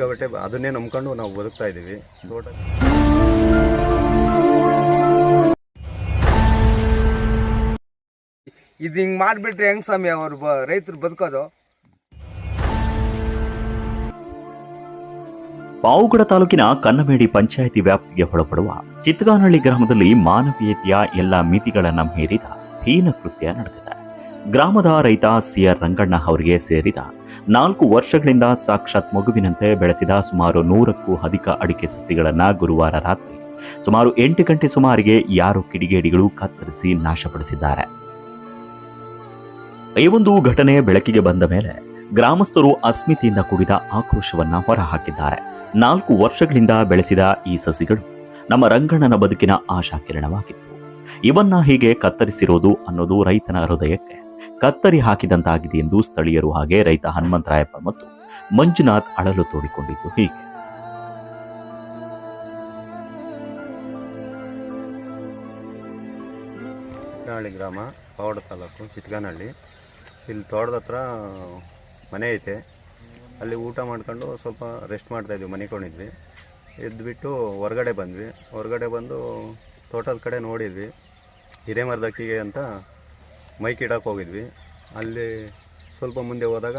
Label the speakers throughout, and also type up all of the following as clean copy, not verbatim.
Speaker 1: ಸಿಕ್ಕಾಬಟ್ಟೆ ಅದನ್ನೇ ನಂಬ್ಕೊಂಡು ನಾವು ಬದುಕ್ತಾ ಇದ್ದೀವಿ. ತೋಟ
Speaker 2: ಇದು ಹಿಂಗೆ ಮಾಡಿಬಿಟ್ರೆ ಹೆಂಗೆ ಸ್ವಾಮಿ ಅವರು ರೈತರು ಬದುಕೋದು?
Speaker 3: ಪಾವುಗಡ ತಾಲೂಕಿನ ಕನ್ನಮೇಡಿ ಪಂಚಾಯಿತಿ ವ್ಯಾಪ್ತಿಗೆ ಒಳಪಡುವ ಚಿತ್ತಗಾನಹಳ್ಳಿ ಗ್ರಾಮದಲ್ಲಿ ಮಾನವೀಯತೆಯ ಎಲ್ಲ ಮಿತಿಗಳನ್ನು ಮೀರಿದ ಹೀನ ಕೃತ್ಯ ನಡೆದಿದೆ. ಗ್ರಾಮದ ರೈತ ಸಿಆರ್ ರಂಗಣ್ಣ ಅವರಿಗೆ ಸೇರಿದ 4 ವರ್ಷಗಳಿಂದ ಸಾಕ್ಷಾತ್ ಮಗುವಿನಂತೆ ಬೆಳೆಸಿದ ಸುಮಾರು 100ಕ್ಕೂ ಅಧಿಕ ಅಡಿಕೆ ಸಸಿಗಳನ್ನು ಗುರುವಾರ ರಾತ್ರಿ ಸುಮಾರು 8 ಗಂಟೆ ಸುಮಾರಿಗೆ ಯಾರೋ ಕಿಡಿಗೇಡಿಗಳು ಕತ್ತರಿಸಿ ನಾಶಪಡಿಸಿದ್ದಾರೆ. ಈ ಒಂದು ಘಟನೆ ಬೆಳಕಿಗೆ ಬಂದ ಮೇಲೆ ಗ್ರಾಮಸ್ಥರು ಅಸ್ಮಿತೆಯಿಂದ ಕೂಡಿದ ಆಕ್ರೋಶವನ್ನ ಹೊರಹಾಕಿದ್ದಾರೆ. 4 ವರ್ಷಗಳಿಂದ ಬೆಳೆಸಿದ ಈ ಸಸಿಗಳು ನಮ್ಮ ರಂಗಣ್ಣನ ಬದುಕಿನ ಆಶಾಕಿರಣವಾಗಿತ್ತು. ಇವನ್ನ ಹೀಗೆ ಕತ್ತರಿಸಿರೋದು ಅನ್ನೋದು ರೈತನ ಹೃದಯಕ್ಕೆ ಕತ್ತರಿ ಹಾಕಿದಂತಾಗಿದೆ ಎಂದು ಸ್ಥಳೀಯರು ಹಾಗೆ ರೈತ ಹನುಮಂತರಾಯಪ್ಪ ಮತ್ತು ಮಂಜುನಾಥ್ ಅಳಲು ತೋಡಿಕೊಂಡಿದ್ದು ಹೀಗೆ.
Speaker 1: ಚಿತ್ತಗಾನಹಳ್ಳಿ ಗ್ರಾಮ, ಪಾವಗಡ ತಾಲೂಕು, ಚಿತ್ತಗಾನಹಳ್ಳಿ. ಇಲ್ಲಿ ತೋಟದ ಹತ್ರ ಮನೆ ಐತೆ. ಅಲ್ಲಿ ಊಟ ಮಾಡ್ಕೊಂಡು ಸ್ವಲ್ಪ ರೆಸ್ಟ್ ಮಾಡ್ತಾಯಿದ್ವಿ, ಮನಿಕೊಂಡಿದ್ವಿ. ಎದ್ದುಬಿಟ್ಟು ಹೊರಗಡೆ ಬಂದ್ವಿ. ಹೊರಗಡೆ ಬಂದು ತೋಟದ ಕಡೆ ನೋಡಿದ್ವಿ. ಹಿರೇಮರದಕ್ಕಿಗೆ ಅಂತ ಮೈಕ್ ಇಡಕ್ಕೆ ಹೋಗಿದ್ವಿ. ಅಲ್ಲಿ ಸ್ವಲ್ಪ ಮುಂದೆ ಹೋದಾಗ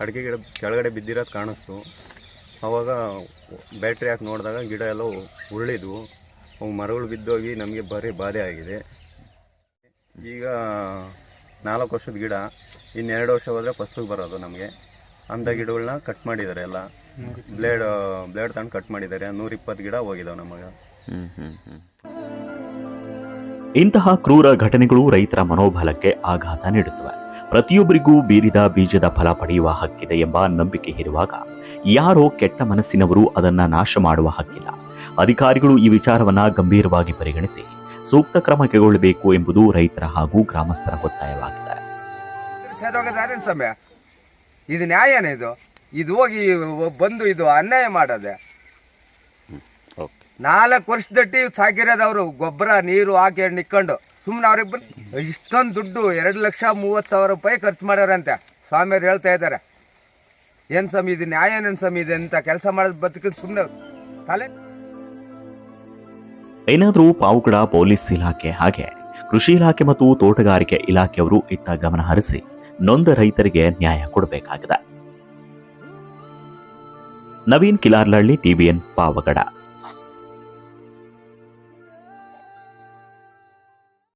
Speaker 1: ಅಡಿಕೆ ಗಿಡ ಕೆಳಗಡೆ ಬಿದ್ದಿರೋದು ಕಾಣಿಸ್ತು. ಆವಾಗ ಬ್ಯಾಟ್ರಿ ಹಾಕಿ ನೋಡಿದಾಗ ಗಿಡ ಎಲ್ಲ ಉರುಳಿದ್ವು. ಅವು ಮರಗಳು ಬಿದ್ದೋಗಿ ನಮಗೆ ಭಾರಿ ಬಾಧೆ ಆಗಿದೆ. ಈಗ 4 ವರ್ಷದ ಗಿಡ, ಇನ್ನು 2 ವರ್ಷ ಹೋದರೆ ಫಸ್ಲಿಗೆ ಬರೋದು ನಮಗೆ. ಅಂಥ ಗಿಡಗಳನ್ನ ಕಟ್ ಮಾಡಿದ್ದಾರೆ. ಎಲ್ಲ ಬ್ಲೇಡ್ ತಗೊಂಡು ಕಟ್ ಮಾಡಿದ್ದಾರೆ. 120 ಗಿಡ ಹೋಗಿದ್ದಾವೆ ನಮಗೆ.
Speaker 3: ಇಂತಹ ಕ್ರೂರ ಘಟನೆಗಳು ರೈತರ ಮನೋಬಲಕ್ಕೆ ಆಘಾತ ನೀಡುತ್ತವೆ. ಪ್ರತಿಯೊಬ್ಬರಿಗೂ ಬೀರಿದ ಬೀಜದ ಫಲ ಪಡೆಯುವ ಹಕ್ಕಿದೆ ಎಂಬ ನಂಬಿಕೆ ಇರುವಾಗ ಯಾರೋ ಕೆಟ್ಟ ಮನಸ್ಸಿನವರು ಅದನ್ನ ನಾಶ ಮಾಡುವ ಹಕ್ಕಿಲ್ಲ. ಅಧಿಕಾರಿಗಳು ಈ ವಿಚಾರವನ್ನ ಗಂಭೀರವಾಗಿ ಪರಿಗಣಿಸಿ ಸೂಕ್ತ ಕ್ರಮ ಕೈಗೊಳ್ಳಬೇಕು ಎಂಬುದು ರೈತರ ಹಾಗೂ ಗ್ರಾಮಸ್ಥರ ಒತ್ತಾಯವಾಗಿದೆ.
Speaker 2: ಸಮಯ ಇದು ನ್ಯಾಯನೇ? ಇದು ಹೋಗಿ ಬಂದು ಇದು ಅನ್ಯಾಯ ಮಾಡೋದೆ. 4 ವರ್ಷದಟ್ಟಿ ಸಾಕಿರೋದವರು ಗೊಬ್ಬರ ನೀರು ಹಾಕಿ ನಿಕ್ಕೊಂಡು ಸುಮ್ಮನೆ ಅವ್ರಿಗೆ ಇಷ್ಟೊಂದು ದುಡ್ಡು 2,30,000 ರೂಪಾಯಿ ಖರ್ಚು ಮಾಡ್ಯಾರಂತೆ. ಸ್ವಾಮಿಯವ್ರು ಹೇಳ್ತಾ ಇದ್ದಾರೆ. ಏನು ಸ್ವಾಮಿ ಇದು ನ್ಯಾಯನೇನು ಸ್ವಾಮಿ? ಇದೆ ಅಂತ ಕೆಲಸ ಮಾಡೋದು ಬದುಕಿದ್ ಸುಮ್ಮನೆ ತಲೆ.
Speaker 3: ಏನಾದರೂ ಪಾವುಗಡ ಪೊಲೀಸ್ ಇಲಾಖೆ ಹಾಗೆ ಕೃಷಿ ಇಲಾಖೆ ಮತ್ತು ತೋಟಗಾರಿಕೆ ಇಲಾಖೆಯವರು ಇತ್ತ ಗಮನ ಹರಿಸಿ ನೊಂದ ರೈತರಿಗೆ ನ್ಯಾಯ ಕೊಡಬೇಕಾಗಿದೆ. ನವೀನ್ ಕಿಲಾರ್ಲಹಳ್ಳಿ, TVN, ಪಾವಗಡ.